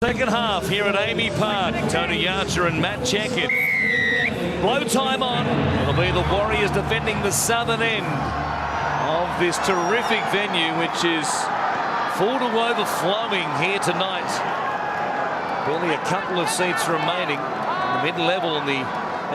Second half here at Amy Park. Tony Archer and Matt Checkett. Blow time on. It'll be the Warriors defending the southern end of this terrific venue, which is full to overflowing here tonight. Barely a couple of seats remaining in the mid-level on the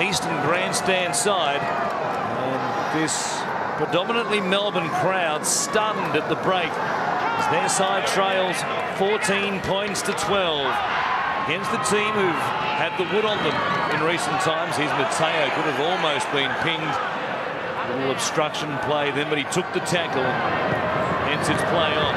eastern grandstand side. And this predominantly Melbourne crowd stunned at the break as their side trails 14 points to 12 against the team who've had the wood on them in recent times. Here's Mateo, could have almost been pinged. A little obstruction play then, but he took the tackle, hence its play on.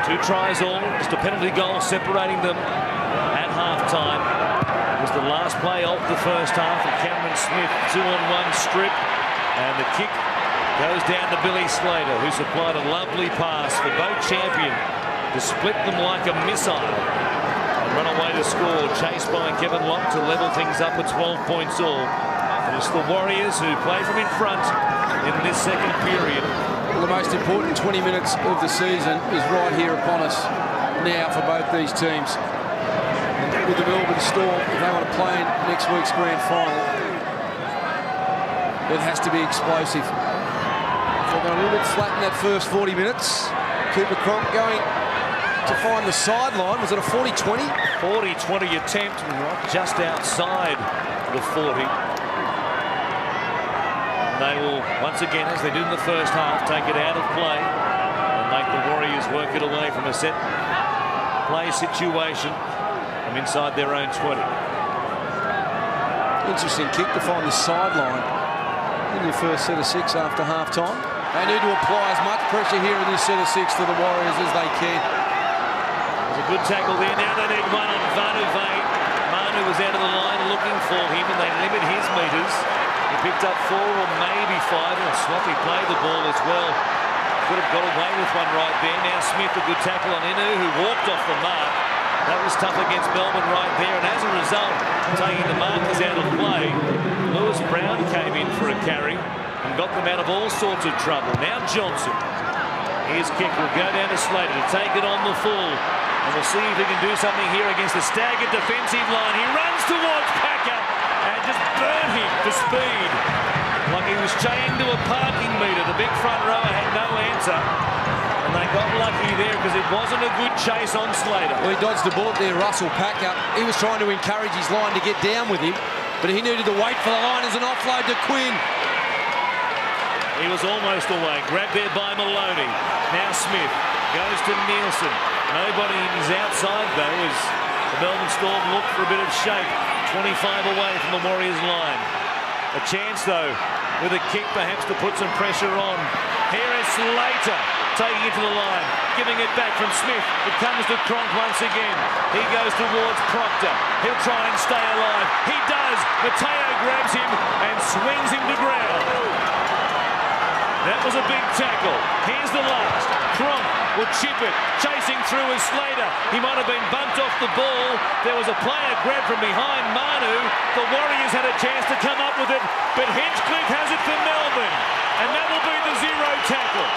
2 tries all, just a penalty goal separating them at half-time. It was the last play of the first half, and Cameron Smith 2-on-1 strip, and the kick goes down to Billy Slater, who supplied a lovely pass for both champion to split them like a missile and run away to score, chased by Kevin Locke to level things up at 12 points all. And it's the Warriors who play from in front in this second period. Well, the most important 20 minutes of the season is right here upon us now for both these teams. And with the Melbourne Storm, if they want to play in next week's grand final, it has to be explosive. They've gone a little bit flat in that first 40 minutes. Cooper Cronk going to find the sideline. Was it a 40-20? 40-20 attempt, just outside the 40. And they will, once again, as they did in the first half, take it out of play and make the Warriors work it away from a set play situation from inside their own 20. Interesting kick to find the sideline in your first set of 6 after half-time. They need to apply as much pressure here in this set of 6 to the Warriors as they can. There's a good tackle there. Now they need one on Manu. Manu was out of the line looking for him, and they limit his meters. He picked up 4 or maybe 5, and sloppy played the ball as well. Could have got away with one right there. Now Smith, a good tackle on Inu, who walked off the mark. That was tough against Melbourne right there, and as a result, taking the markers out of play, Lewis Brown came in for a carry and got them out of all sorts of trouble. Now Johnson. His kick will go down to Slater to take it on the full. And we'll see if he can do something here against the staggered defensive line. He runs towards Packer and just burnt him for speed. Like he was chained to a parking meter. The big front rower had no answer. And they got lucky there because it wasn't a good chase on Slater. Well, he dodged the bullet there, Russell Packer. He was trying to encourage his line to get down with him, but he needed to wait for the line as an offload to Quinn. He was almost away. Grabbed there by Maloney. Now Smith goes to Nielsen. Nobody is outside, though, as the Melbourne Storm look for a bit of shape. 25 away from the Warriors' line. A chance, though, with a kick perhaps to put some pressure on. Here is Slater taking it to the line, giving it back from Smith. It comes to Cronk once again. He goes towards Proctor. He'll try and stay alive. He does. Mateo grabs him and swings him to ground. That was a big tackle. Here's the last. Cronk will chip it. Chasing through is Slater. He might have been bumped off the ball. There was a player grabbed from behind Manu. The Warriors had a chance to come up with it, but Hinchcliffe has it for Melbourne. And that will be the 0 tackle.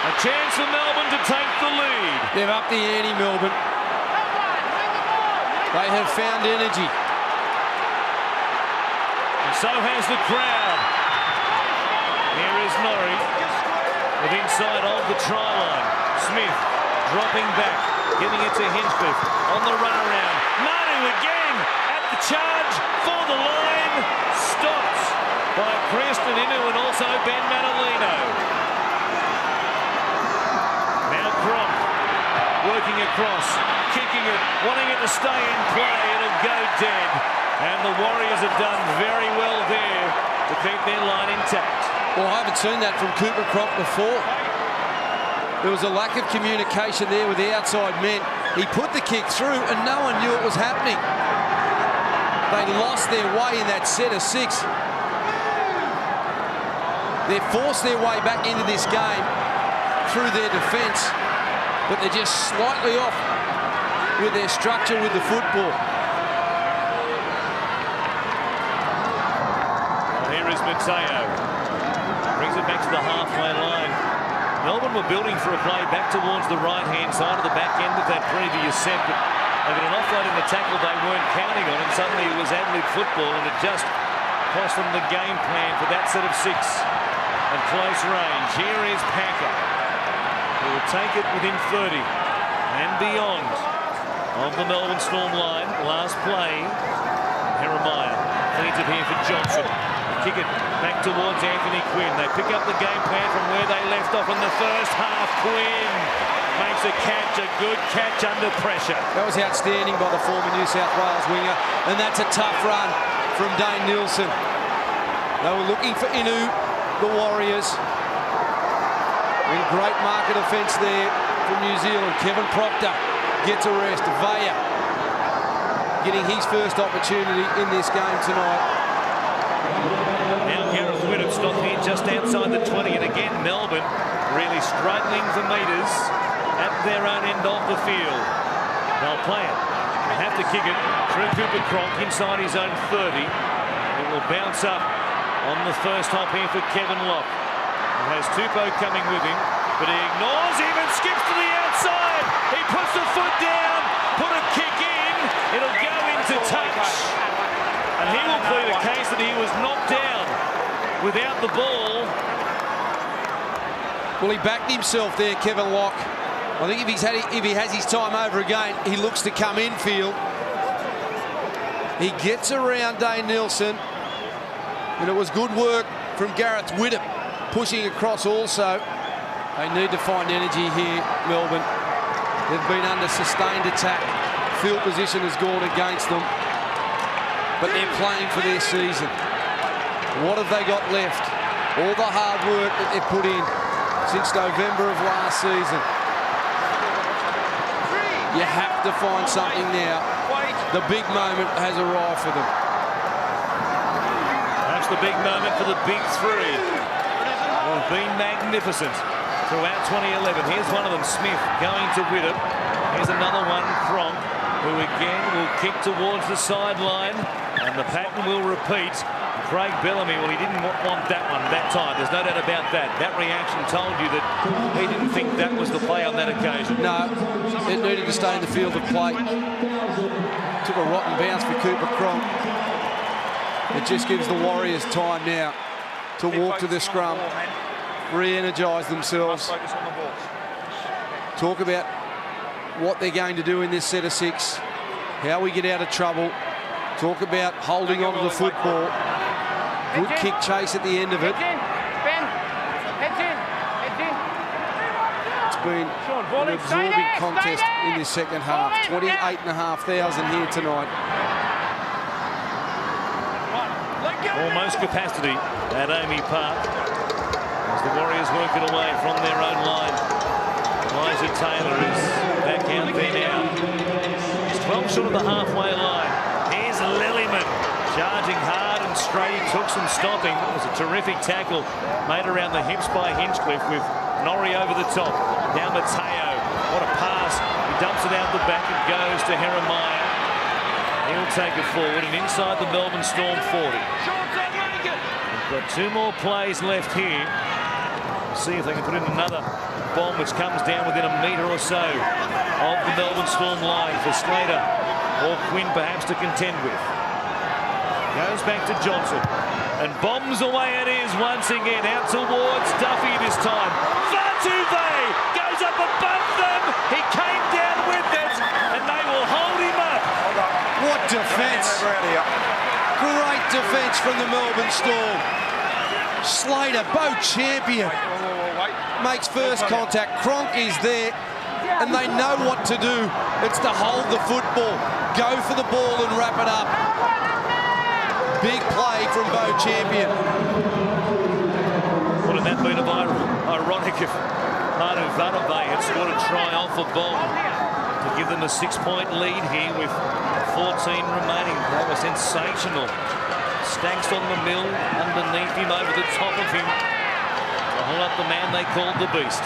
A chance for Melbourne to take the lead. They've upped the ante, Melbourne. They have found energy. And so has the crowd. Here is Norrie with inside of the try line. Smith dropping back, giving it to Hinchcliffe on the run around. Manu again at the charge for the line. Stopped by Preston Inu and also Ben Manolino. Now Cronk working across, kicking it, wanting it to stay in play. It'll go dead. And the Warriors have done very well there to keep their line intact. Well, I haven't seen that from Cooper Cronk before. There was a lack of communication there with the outside men. He put the kick through and no one knew it was happening. They lost their way in that set of 6. They forced their way back into this game through their defence, but they're just slightly off with their structure with the football. Well, here is Mateo. Brings it back to the halfway line. Melbourne were building for a play back towards the right-hand side of the back end of that previous set, but they got an offload in the tackle they weren't counting on, and suddenly it was ad-lib football, and it just cost them the game plan for that set of 6 at close range. Here is Packer, who will take it within 30 and beyond of the Melbourne Storm line. Last play, Jeremiah feeds it here for Johnson. Kick it back towards Anthony Quinn. They pick up the game plan from where they left off in the first half. Quinn makes a catch, a good catch under pressure. That was outstanding by the former New South Wales winger, and that's a tough run from Dane Nielsen. They were looking for Inu, the Warriors. And great market offence there from New Zealand. Kevin Proctor gets a rest. Vaya getting his first opportunity in this game tonight. Now Gareth Widdop stopped here just outside the 20, and again Melbourne really struggling for metres at their own end of the field. They'll play it. They have to kick it through Cooper Cronk inside his own 30. It will bounce up on the first hop here for Kevin Locke. He has Tupou coming with him, but he ignores him and skips to the outside. He puts the foot down, put a kick in, it'll go into touch. And he will plead a case that he was knocked down without the ball. Well, he backed himself there, Kevin Locke. I think if he has his time over again, he looks to come infield. He gets around Dane Nielsen, and it was good work from Gareth Widdop pushing across also. They need to find energy here, Melbourne. They've been under sustained attack. Field position has gone against them, but they're playing for their season. What have they got left? All the hard work that they've put in since November of last season. You have to find something now. The big moment has arrived for them. Perhaps the big moment for the big 3. Have been magnificent throughout 2011. Here's one of them, Smith, going to Widdop. Here's another one, Cronk, who again will kick towards the sideline, and the pattern will repeat. Craig Bellamy, well, he didn't want that one that time. There's no doubt about that. That reaction told you that he didn't think that was the play on that occasion. No, it needed to stay in the field of play. Took a rotten bounce for Cooper Cronk. It just gives the Warriors time now to walk to the scrum, re-energise themselves, talk about what they're going to do in this set of 6, how we get out of trouble, talk about holding on to the football. Good kick chase at the end of it. It's been an absorbing contest in this second half. 28,500 here tonight. Almost capacity at Amy Park as the Warriors work it away from their own line. Liza Taylor is back out there now. He's 12 short of the halfway line. Here's Lillyman charging hard and straight. He took some stopping. It was a terrific tackle made around the hips by Hinchcliffe with Norrie over the top. Now Mateo. What a pass. He dumps it out the back. It goes to Jeremiah. He'll take it forward and inside the Melbourne Storm 40. We've got 2 more plays left here. We'll see if they can put in another bomb which comes down within a metre or so of the Melbourne Storm line for Slater or Quinn perhaps to contend with. Goes back to Johnson and bombs away it is once again out towards Duffy this time. Fatuve goes up above them. He came down with it and they will hold him up. What defence! Great defence from the Melbourne Storm. Slater, Bo champion, makes first contact. Cronk is there, and they know what to do. It's to hold the football, go for the ball and wrap it up. Big play from Bo champion. Wouldn't that been ironic if part of Vanove had scored a try off a bomb to give them a 6-point lead here with 14 remaining. That was sensational. Stanks on the mill, underneath him, over the top of him. To hold up the man they called the Beast.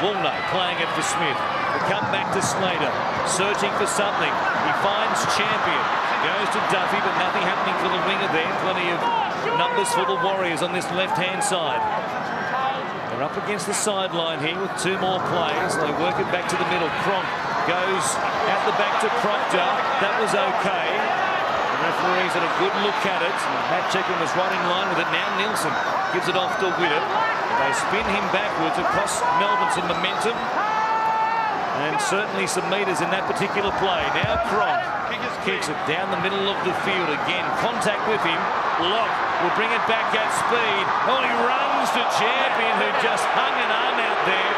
Woolner playing it for Smith. The come back to Slater, searching for something. He finds Champion. Goes to Duffy, but nothing happening for the winger there. Plenty of numbers for the Warriors on this left-hand side. They're They're up against the sideline here with 2 more players. They work it back to the middle. Cronk goes at the back to Proctor. That was okay. The referee's had a good look at it. Matt Checkham was right in line with it. Now Nielsen gives it off to Widdop. They spin him backwards. It costs Melbourne some momentum. And certainly some metres in that particular play. Now Cronk kicks it down the middle of the field again. Contact with him. Locke will bring it back at speed. Oh, he runs to Champion, who just hung an arm out there.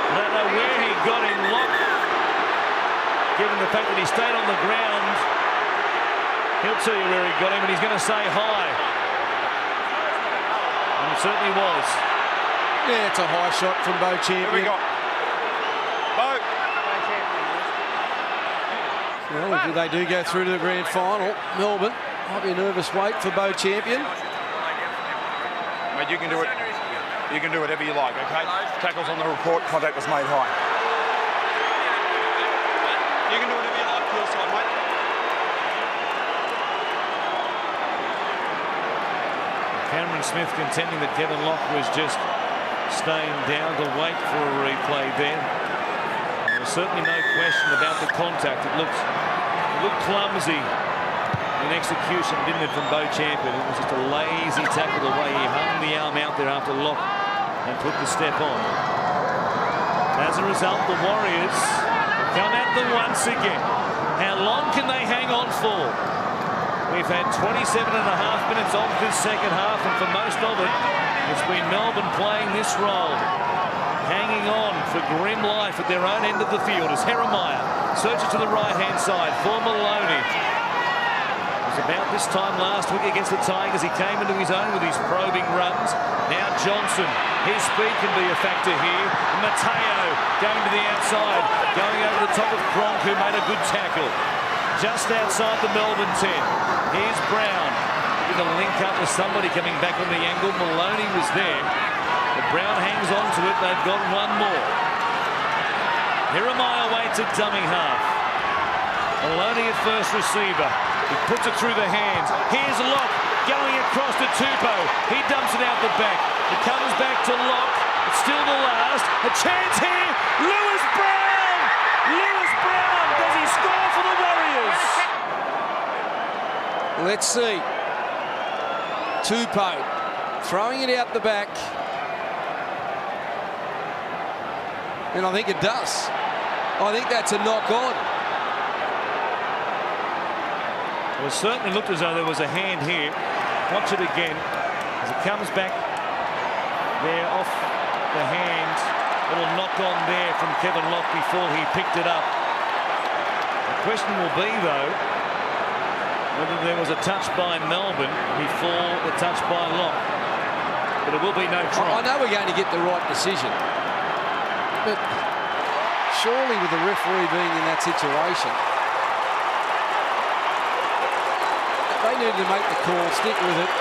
I don't know where he got him, Locke. Given the fact that he stayed on the ground, he'll tell you where he got him, and he's going to say hi. And it certainly was. Yeah, it's a high shot from Bo Champion. Here we go. Bo. Well, if they do go through to the grand final, Melbourne might be a nervous wait for Bo Champion. Mate, you can do it. You can do whatever you like, okay? Tackles on the report, contact was made high. You can do whatever you like, kill side, mate. Cameron Smith contending that Kevin Locke was just staying down to wait for a replay there. There's certainly no question about the contact. It looked clumsy in execution, didn't it, from Bo Champion? It was just a lazy tackle the way he hung the arm out there after Locke and put the step on. As a result, the Warriors come at them once again. How long can they hang on for? We've had 27.5 minutes of this second half, and for most of it, it's been Melbourne playing this role, hanging on for grim life at their own end of the field as Jeremiah searches to the right-hand side for Maloney. It was about this time last week against the Tigers. He came into his own with his probing runs. Now Johnson, his speed can be a factor here. Mateo going to the outside, going over the top of Cronk, who made a good tackle. Just outside the Melbourne 10. Here's Brown. Going to link up with somebody coming back on the angle. Maloney was there. But Brown hangs on to it. They've got one more. Jeremiah waits at dummy half. Maloney at first receiver. He puts it through the hands. Here's Locke going across to Tupou. He dumps it out the back. It comes back to Locke. It's still the last. A chance here. Lewis Brown! Lewis Brown! Does he score for the Warriors? Let's see. Tupou throwing it out the back. And I think it does. I think that's a knock on. Well, it certainly looked as though there was a hand here. Watch it again as it comes back there off the hand. Little knock on there from Kevin Locke before he picked it up. The question will be, though, whether there was a touch by Melbourne before the touch by Locke. But it will be no try. I know we're going to get the right decision, but surely with the referee being in that situation, they needed to make the call, stick with it,